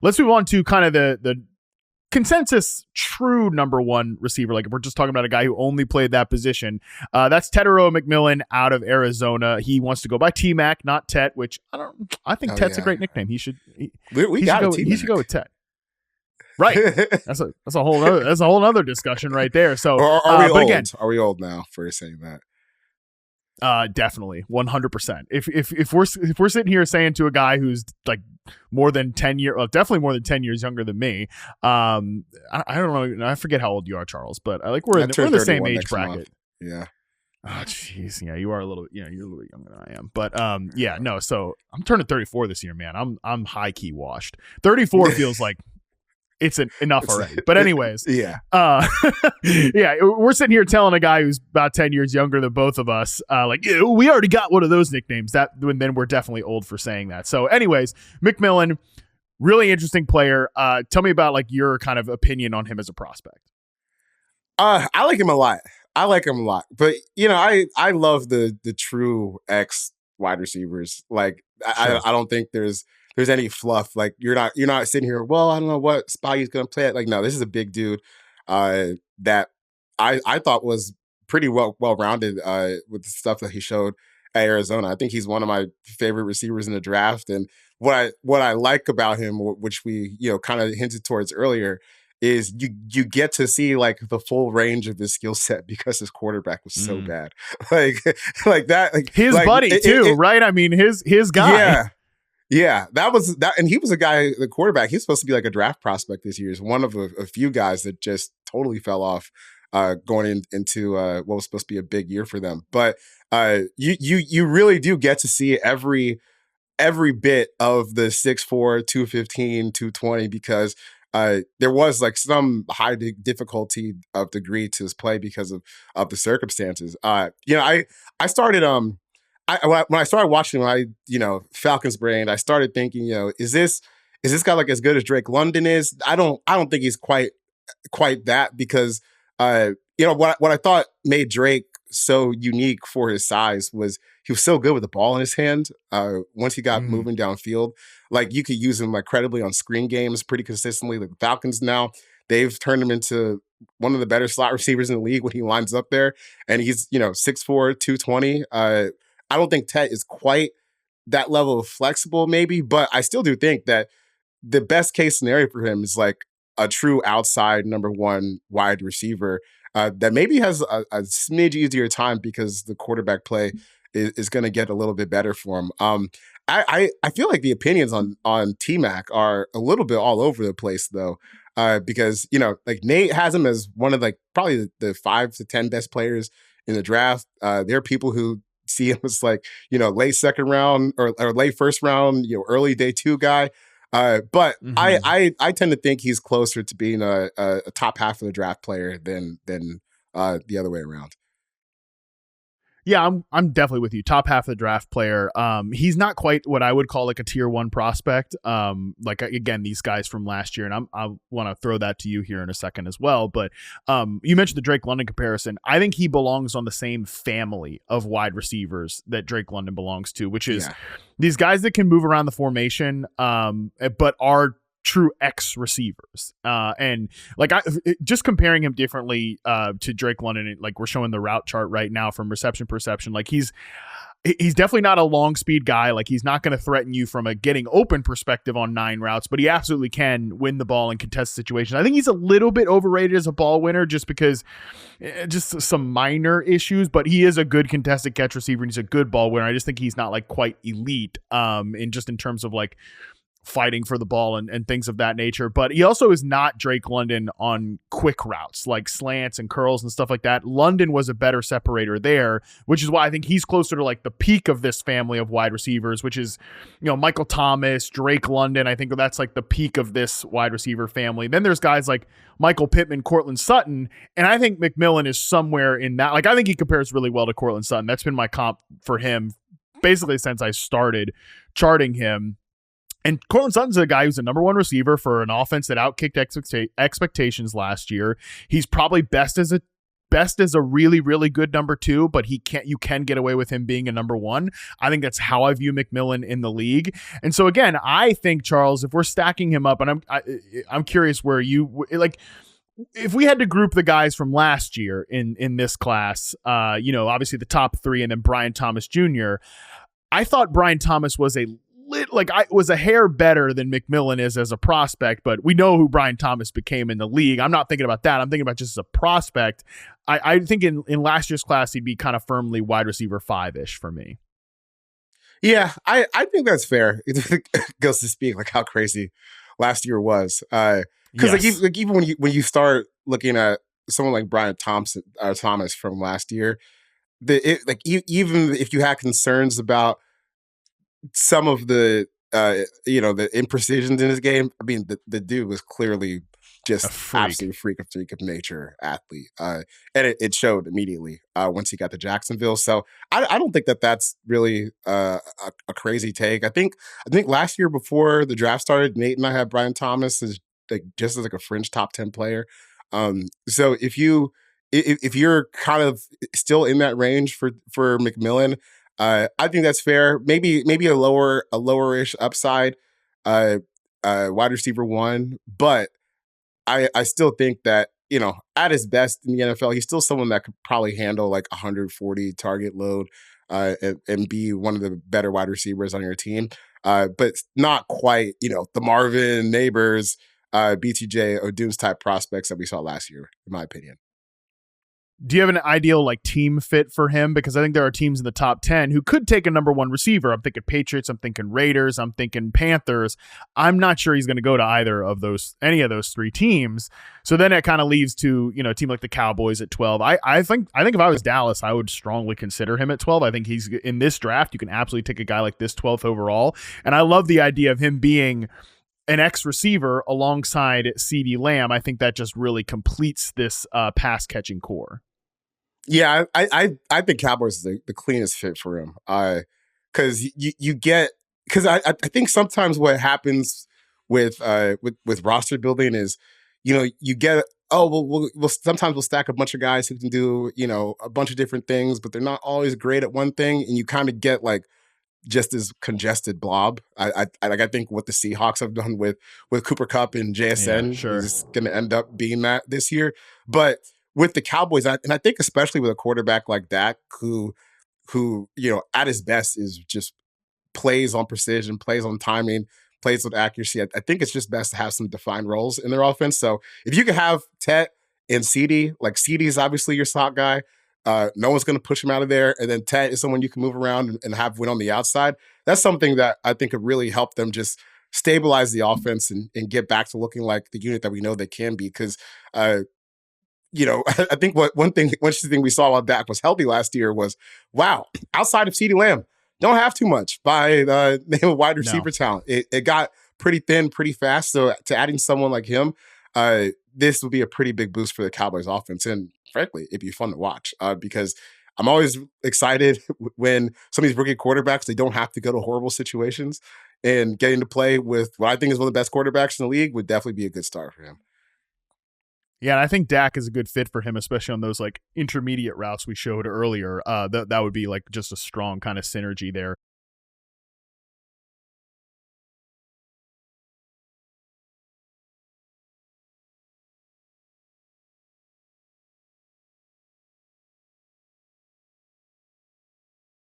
Let's move on to kind of the consensus true number one receiver. Like if we're just talking about a guy who only played that position, that's Tetairoa McMillan out of Arizona. He wants to go by T-Mac, not Tet, which I think Tet's a great nickname. He should go with Tet. Right. That's a whole other discussion right there. So are we old? Again, are we old now for saying that? Definitely 100%. If we're sitting here saying to a guy who's like more than 10 years, well, definitely more than 10 years younger than me. I don't know. I forget how old you are, Charles, but we're in the same age bracket. Month. Yeah. Oh, jeez. Yeah. You're a little bit younger than I am, but yeah, no. So I'm turning 34 this year, man. I'm high key washed. 34 feels like it's enough already. But anyways, yeah. Yeah, we're sitting here telling a guy who's about 10 years younger than both of us, we already got one of those nicknames. Then we're definitely old for saying that. So anyways, McMillan, really interesting player. Tell me about like your kind of opinion on him as a prospect. I like him a lot. But I love the true X wide receivers. Like sure. I don't think there's any fluff. Like you're not sitting here, well, I don't know what spot he's going to play at. Like, no, this is a big dude that I thought was pretty well-rounded with the stuff that he showed at Arizona. I think he's one of my favorite receivers in the draft. And what I like about him, which we, kind of hinted towards earlier, is you get to see like the full range of his skill set because his quarterback was so bad. Like that. Like, his buddy too, right? I mean, his guy. Yeah. Yeah, that was that, and he was a guy, the quarterback. He's supposed to be like a draft prospect this year. He's one of a few guys that just totally fell off going into what was supposed to be a big year for them. But you really do get to see every bit of the 6'4", 215, 220 because there was like some high difficulty of degree to his play because of the circumstances. I started when I started watching, Falcons brain, I started thinking, is this guy like as good as Drake London is? I don't think he's quite that because, what I thought made Drake so unique for his size was he was so good with the ball in his hand. Once he got moving downfield, like you could use him like credibly on screen games pretty consistently. Like the Falcons now, they've turned him into one of the better slot receivers in the league when he lines up there, and he's 6'4", 220. I don't think Tet is quite that level of flexible, maybe, but I still do think that the best case scenario for him is like a true outside number one wide receiver that maybe has a smidge easier time because the quarterback play is going to get a little bit better for him. I feel like the opinions on T-Mac are a little bit all over the place though, because like Nate has him as one of like probably the 5 to 10 best players in the draft. There are people who see him as like, late second round or late first round, early day 2 guy. But I tend to think he's closer to being a top half of the draft player than the other way around. Yeah, I'm definitely with you. Top half of the draft player. He's not quite what I would call like a tier 1 prospect. Like again, these guys from last year, and I want to throw that to you here in a second as well. But you mentioned the Drake London comparison. I think he belongs on the same family of wide receivers that Drake London belongs to, which is these guys that can move around the formation, but are true X receivers. And like just comparing him differently to Drake London, like we're showing the route chart right now from reception perception, like he's definitely not a long speed guy. Like he's not going to threaten you from a getting open perspective on 9 routes, but he absolutely can win the ball in contested situations. I think he's a little bit overrated as a ball winner just because just some minor issues, but he is a good contested catch receiver and he's a good ball winner. I just think he's not like quite elite in terms of like fighting for the ball and things of that nature. But he also is not Drake London on quick routes like slants and curls and stuff like that. London was a better separator there, which is why I think he's closer to like the peak of this family of wide receivers, which is, Michael Thomas, Drake London. I think that's like the peak of this wide receiver family. Then there's guys like Michael Pittman, Cortland Sutton, and I think McMillan is somewhere in that. Like I think he compares really well to Cortland Sutton. That's been my comp for him basically since I started charting him. And Cortland Sutton's a guy who's a number 1 receiver for an offense that outkicked expectations last year. He's probably best as a best as a really, really good number two, but you can get away with him being a number one. I think that's how I view McMillan in the league. And so again, I think, Charles, if we're stacking him up, and I'm curious where you like, if we had to group the guys from last year in this class, obviously the top three and then Brian Thomas Jr., I thought Brian Thomas was was a hair better than McMillan is as a prospect, but we know who Brian Thomas became in the league. I'm not thinking about that. I'm thinking about just as a prospect. I think in last year's class, he'd be kind of firmly wide receiver 5-ish for me. Yeah, I think that's fair. It goes to speak like how crazy last year was. Because Yes. even when you start looking at someone like Brian Thomas from last year, even if you had concerns about some of the the imprecisions in his game, I mean the dude was clearly just absolute freak of nature athlete, and it showed immediately once he got to Jacksonville. So I don't think that's really a crazy take. I think last year before the draft started, Nate and I had Brian Thomas as just as like a fringe top 10 player. So if you're kind of still in that range for McMillan, I think that's fair. Maybe a lower-ish upside, wide receiver 1, but I still think that, at his best in the NFL, he's still someone that could probably handle like 140 target load and be one of the better wide receivers on your team. But not quite, the Marvin, Neighbors, BTJ, O'Dooms type prospects that we saw last year, in my opinion. Do you have an ideal like team fit for him? Because I think there are teams in the top 10 who could take a number one receiver. I'm thinking Patriots, I'm thinking Raiders, I'm thinking Panthers. I'm not sure he's going to go to any of those three teams. So then it kind of leaves to, a team like the Cowboys at 12. I think if I was Dallas, I would strongly consider him at 12. I think he's in this draft. You can absolutely take a guy like this 12th overall. And I love the idea of him being an X receiver alongside CeeDee Lamb. I think that just really completes this pass catching core. Yeah, I think Cowboys is the cleanest fit for him. Because I think sometimes what happens with roster building is, you get we'll sometimes we'll stack a bunch of guys who can do a bunch of different things, but they're not always great at one thing, and you kind of get like just as congested blob. I think what the Seahawks have done with Cooper Kupp and JSN is going to end up being that this year, but with the Cowboys, and I think especially with a quarterback like Dak, who at his best is just plays on precision, plays on timing, plays with accuracy. I think it's just best to have some defined roles in their offense. So if you could have Tet and CeeDee, like CeeDee is obviously your slot guy. No one's going to push him out of there. And then Tet is someone you can move around and have win on the outside. That's something that I think could really help them just stabilize the offense and get back to looking like the unit that we know they can be. Because I think one thing we saw while Dak was healthy last year was, wow, outside of CeeDee Lamb, don't have too much by wide receiver talent. It got pretty thin pretty fast. So to adding someone like him, this would be a pretty big boost for the Cowboys offense. And frankly, it'd be fun to watch because I'm always excited when some of these rookie quarterbacks, they don't have to go to horrible situations, and getting to play with what I think is one of the best quarterbacks in the league would definitely be a good start for him. Yeah, and I think Dak is a good fit for him, especially on those like intermediate routes we showed earlier. That would be like just a strong kind of synergy there.